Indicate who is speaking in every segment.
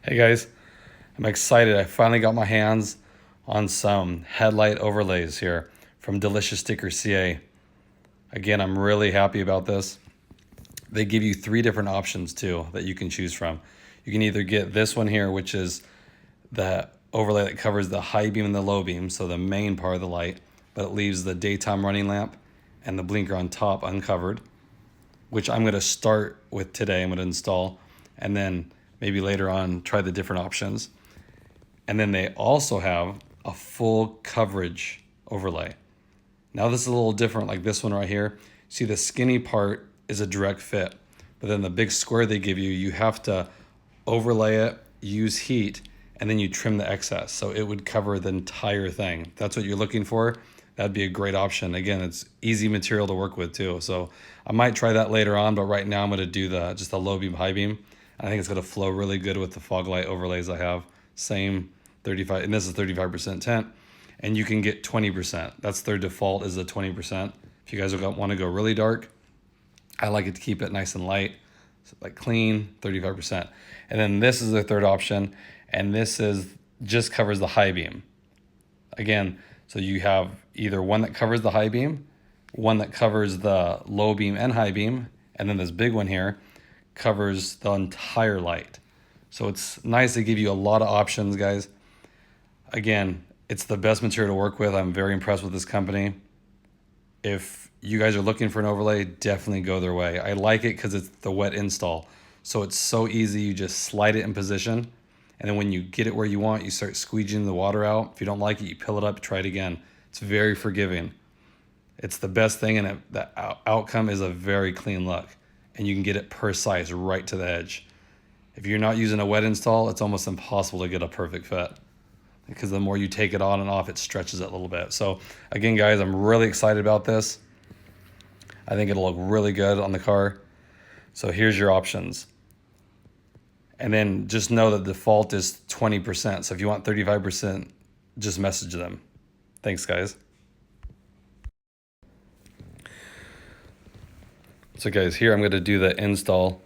Speaker 1: Hey guys, I'm excited. I finally got my hands on some headlight overlays here from Delicioustickerca. Again, I'm really happy about this. They give you three different options too that you can choose from. You can either get this one here, which is the overlay that covers the high beam and the low beam, so the main part of the light, but it leaves the daytime running lamp and the blinker on top uncovered, which I'm going to start with today. I'm going to install, and then maybe later on try the different options. And then they also have a full coverage overlay. Now this is a little different, like this one right here. See, the skinny part is a direct fit, but then the big square they give you, you have to overlay it, use heat, and then you trim the excess. So it would cover the entire thing. If that's what you're looking for, that'd be a great option. Again, it's easy material to work with too. So I might try that later on, but right now I'm gonna do just the low beam, high beam. I think it's gonna flow really good with the fog light overlays I have. Same 35, and this is 35% tint, and you can get 20%. That's their default, is the 20%. If you guys wanna go really dark, I like it to keep it nice and light, so like clean, 35%. And then this is the third option, and this is just covers the high beam. Again, so you have either one that covers the high beam, one that covers the low beam and high beam, and then this big one here covers the entire light. So it's nice to give you a lot of options, guys. Again, it's the best material to work with. I'm very impressed with this company. If you guys are looking for an overlay, definitely go their way. I like it because it's the wet install. So it's so easy. You just slide it in position, and then when you get it where you want, you start squeegeeing the water out. If you don't like it, you peel it up, try it again. It's very forgiving. It's the best thing, and the outcome is a very clean look, and you can get it precise right to the edge. If you're not using a wet install, it's almost impossible to get a perfect fit, because the more you take it on and off, it stretches it a little bit. So again, guys, I'm really excited about this. I think it'll look really good on the car. So here's your options. And then just know that the default is 20%. So if you want 35%, just message them. Thanks, guys. So guys, here I'm going to do the install.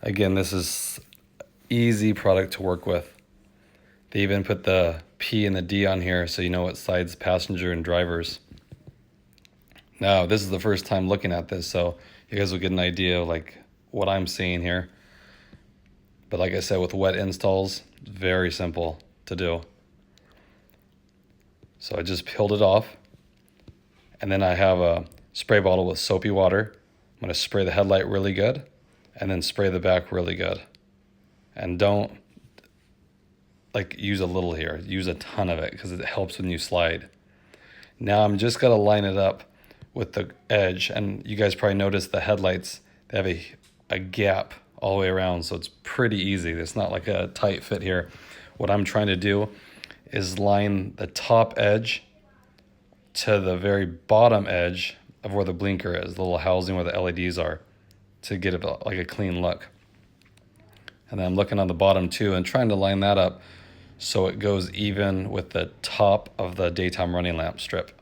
Speaker 1: Again, this is easy product to work with. They even put the P and the D on here so you know what side's passenger and drivers. Now, this is the first time looking at this, so you guys will get an idea of like what I'm seeing here. But like I said, with wet installs, it's very simple to do. So I just peeled it off, and then I have a spray bottle with soapy water. I'm going to spray the headlight really good, and then spray the back really good. And don't use a little here, use a ton of it, because it helps when you slide. Now I'm just going to line it up with the edge, and you guys probably noticed the headlights, they have a gap all the way around, so it's pretty easy. It's not like a tight fit here. What I'm trying to do is line the top edge to the very bottom edge of where the blinker is, the little housing where the LEDs are, to get it like a clean look. And then I'm looking on the bottom too and trying to line that up so it goes even with the top of the daytime running lamp strip.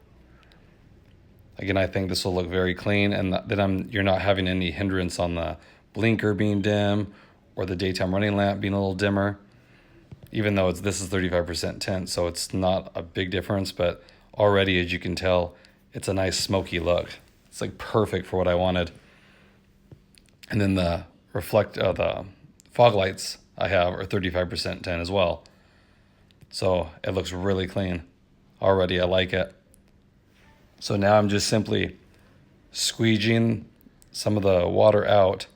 Speaker 1: Again, I think this will look very clean, and then you're not having any hindrance on the blinker being dim or the daytime running lamp being a little dimmer, even though this is 35% tint, so it's not a big difference, but already, as you can tell, it's a nice smoky look. It's like perfect for what I wanted. And then the fog lights I have are 35% tint as well. So it looks really clean. Already, I like it. So now I'm just simply squeegeeing some of the water out.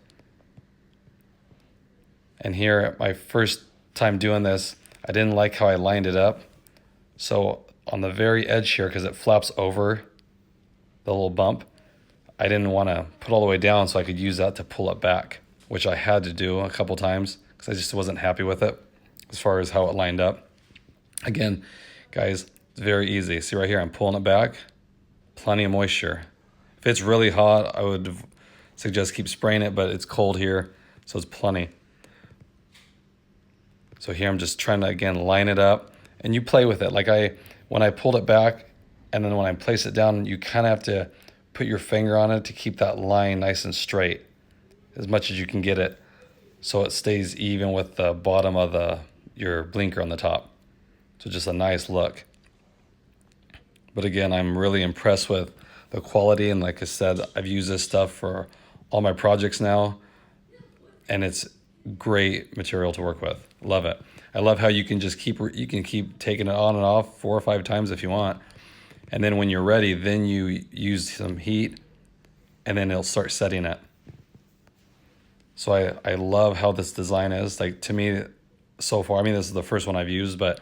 Speaker 1: And here, my first time doing this, I didn't like how I lined it up. So on the very edge here, because it flaps over the little bump, I didn't want to put all the way down so I could use that to pull it back, which I had to do a couple times because I just wasn't happy with it as far as how it lined up. Again, guys, it's very easy. See right here, I'm pulling it back. Plenty of moisture. If it's really hot, I would suggest keep spraying it, but it's cold here, so it's plenty. So here I'm just trying to, again, line it up, and you play with it. When I pulled it back, and then when I place it down, you kind of have to put your finger on it to keep that line nice and straight as much as you can get it. so it stays even with the bottom of your blinker on the top. So just a nice look. But again, I'm really impressed with the quality, and like I said, I've used this stuff for all my projects now, and it's great material to work with. Love it. I love how you can just keep taking it on and off 4 or 5 times if you want. And then when you're ready, then you use some heat, and then it'll start setting it. So I love how this design is. Like, to me, so far, I mean, this is the first one I've used, but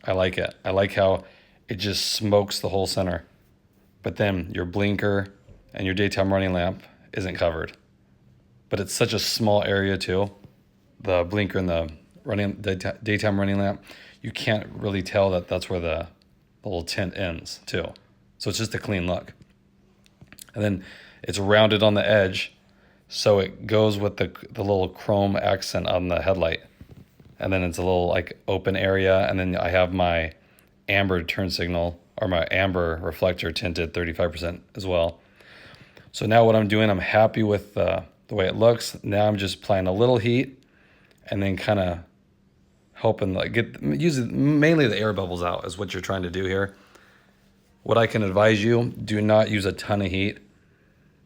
Speaker 1: I like it. I like how it just smokes the whole center. But then your blinker and your daytime running lamp isn't covered. But it's such a small area too. The blinker and the daytime running lamp, you can't really tell that that's where the little tint ends too. So it's just a clean look. And then it's rounded on the edge, so it goes with the little chrome accent on the headlight. And then it's a little like open area, and then I have my amber turn signal, or my amber reflector tinted 35% as well. So now what I'm doing, I'm happy with the way it looks. Now I'm just applying a little heat, and then kind of helping mainly the air bubbles out is what you're trying to do here. What I can advise you, do not use a ton of heat,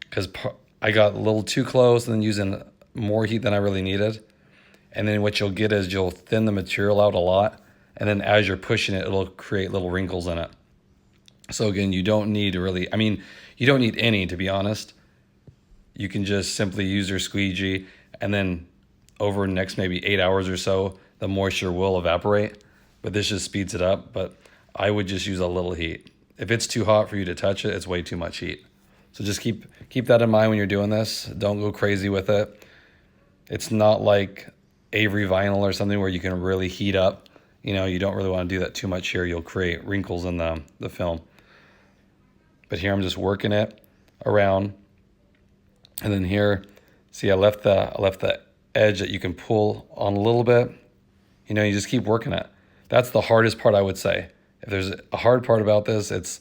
Speaker 1: because I got a little too close and then using more heat than I really needed. And then what you'll get is you'll thin the material out a lot, and then as you're pushing it, it'll create little wrinkles in it. So again, you don't need to really, I mean, you don't need any, to be honest. You can just simply use your squeegee, and then over the next maybe 8 hours or so, the moisture will evaporate, but this just speeds it up. But I would just use a little heat. If it's too hot for you to touch it, it's way too much heat. So just keep that in mind when you're doing this. Don't go crazy with it. It's not like Avery vinyl or something where you can really heat up. You know, you don't really want to do that too much here. You'll create wrinkles in the film. But here I'm just working it around. And then here, see, I left the edge that you can pull on a little bit. You know, you just keep working it. That's the hardest part, I would say. If there's a hard part about this, it's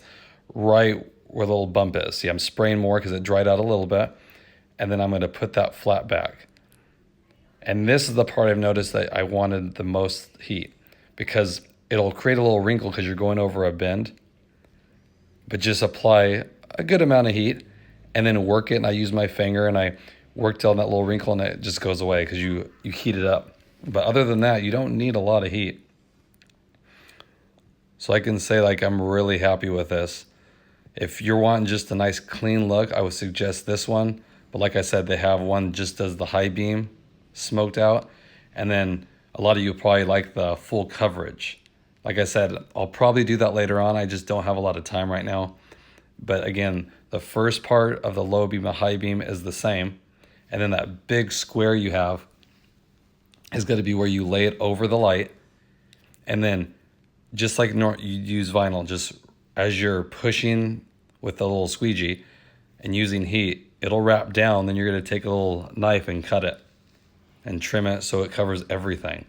Speaker 1: right where the little bump is. See, I'm spraying more because it dried out a little bit. And then I'm going to put that flat back. And this is the part I've noticed that I wanted the most heat, because it'll create a little wrinkle because you're going over a bend. But just apply a good amount of heat and then work it. And I use my finger and I worked on that little wrinkle, and it just goes away because you heat it up. But other than that, you don't need a lot of heat. So I can say, like, I'm really happy with this. If you're wanting just a nice clean look, I would suggest this one. But like I said, they have one just as the high beam smoked out. And then a lot of you probably like the full coverage. Like I said, I'll probably do that later on. I just don't have a lot of time right now. But again, the first part of the low beam and high beam is the same. And then that big square you have is going to be where you lay it over the light. And then just like you use vinyl, just as you're pushing with the little squeegee and using heat, it'll wrap down. Then you're going to take a little knife and cut it and trim it so it covers everything.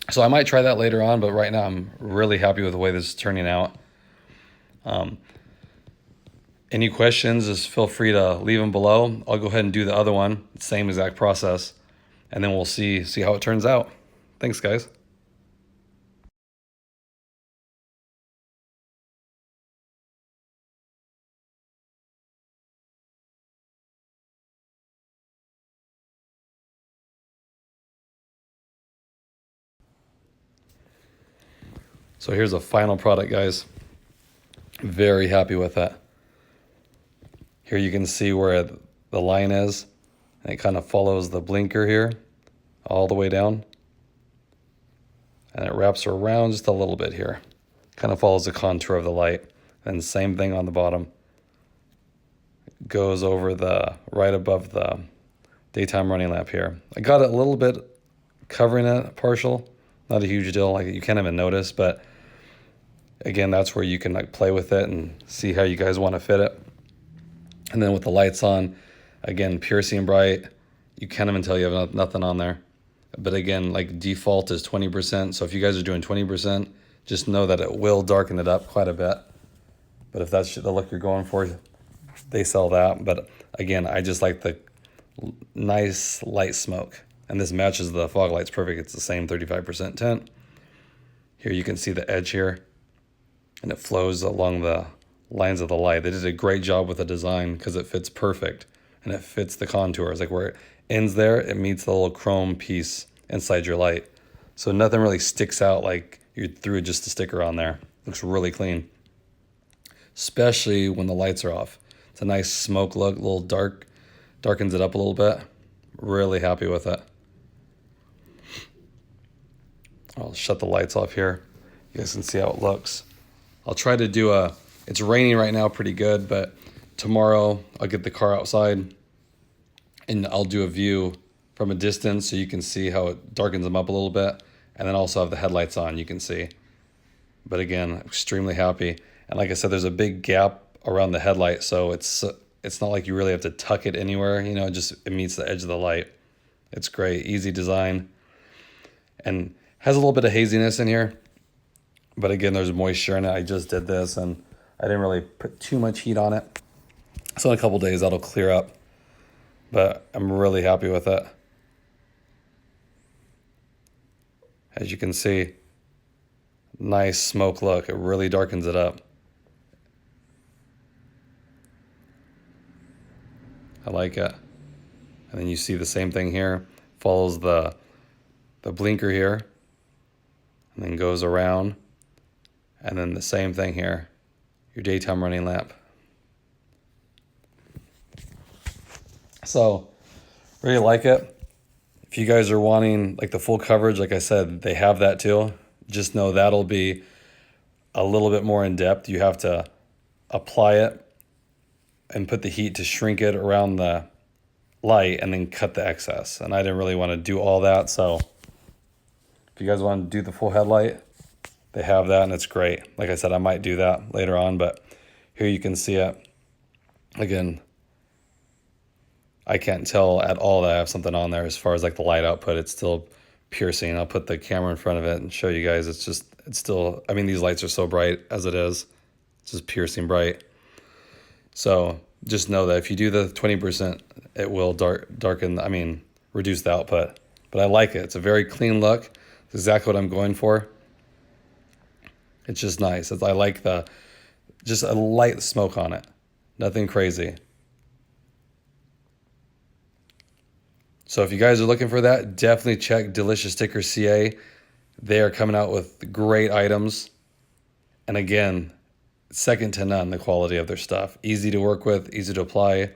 Speaker 1: So I might try that later on, but right now I'm really happy with the way this is turning out. Any questions, just feel free to leave them below. I'll go ahead and do the other one, same exact process, and then we'll see how it turns out. Thanks, guys. So here's a final product, guys. Very happy with that. Here you can see where the line is, and it kind of follows the blinker here all the way down. And it wraps around just a little bit here. Kind of follows the contour of the light. And same thing on the bottom. Goes over right above the daytime running lamp here. I got it a little bit covering it partial. Not a huge deal, like you can't even notice, but again, that's where you can like play with it and see how you guys want to fit it. And then with the lights on, again, piercing bright, you can't even tell you have nothing on there. But again, like default is 20%. So if you guys are doing 20%, just know that it will darken it up quite a bit. But if that's the look you're going for, they sell that. But again, I just like the Nice light smoke. And this matches the fog lights perfect. It's the same 35% tint. Here you can see the edge here, and it flows along the lines of the light. They did a great job with the design because it fits perfect, and it fits the contours. Like where it ends there, it meets the little chrome piece inside your light. So nothing really sticks out like you threw just a sticker on there. Looks really clean, especially when the lights are off. It's a nice smoke look, a little dark, darkens it up a little bit. Really happy with it. I'll shut the lights off here. You guys can see how it looks. I'll try to do it's raining right now pretty good, but tomorrow I'll get the car outside and I'll do a view from a distance so you can see how it darkens them up a little bit, and then also have the headlights on, you can see. But again, extremely happy. And like I said, there's a big gap around the headlight, so it's not like you really have to tuck it anywhere, you know, it meets the edge of the light. It's great, easy design, and has a little bit of haziness in here. But again, there's moisture in it. I just did this and I didn't really put too much heat on it. So in a couple days that'll clear up. But I'm really happy with it. As you can see, nice smoke look. It really darkens it up. I like it. And then you see the same thing here. Follows the blinker here, and then goes around. And then the same thing here, your daytime running lamp. So, really like it. If you guys are wanting like the full coverage, like I said, they have that too. Just know that'll be a little bit more in depth. You have to apply it and put the heat to shrink it around the light and then cut the excess. And I didn't really want to do all that. So if you guys want to do the full headlight, they have that and it's great. Like I said, I might do that later on, but here you can see it. Again, I can't tell at all that I have something on there as far as like the light output. It's still piercing. I'll put the camera in front of it and show you guys. It's still, I mean, these lights are so bright as it is. It's just piercing bright. So just know that if you do the 20%, it will reduce the output. But I like it. It's a very clean look. It's exactly what I'm going for. It's just nice. I like just a light smoke on it. Nothing crazy. So if you guys are looking for that, definitely check Delicioustickerca. They are coming out with great items. And again, second to none, the quality of their stuff. Easy to work with, easy to apply,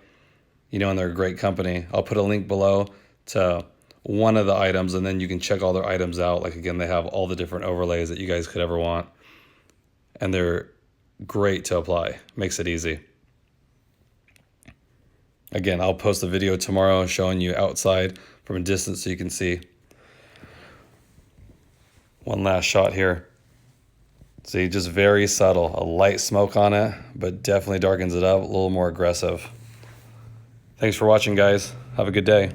Speaker 1: you know, and they're a great company. I'll put a link below to one of the items, and then you can check all their items out. Like again, they have all the different overlays that you guys could ever want. And they're great to apply. Makes it easy. Again, I'll post a video tomorrow showing you outside from a distance so you can see. One last shot here. See, just very subtle. A light smoke on it, but definitely darkens it up. A little more aggressive. Thanks for watching, guys. Have a good day.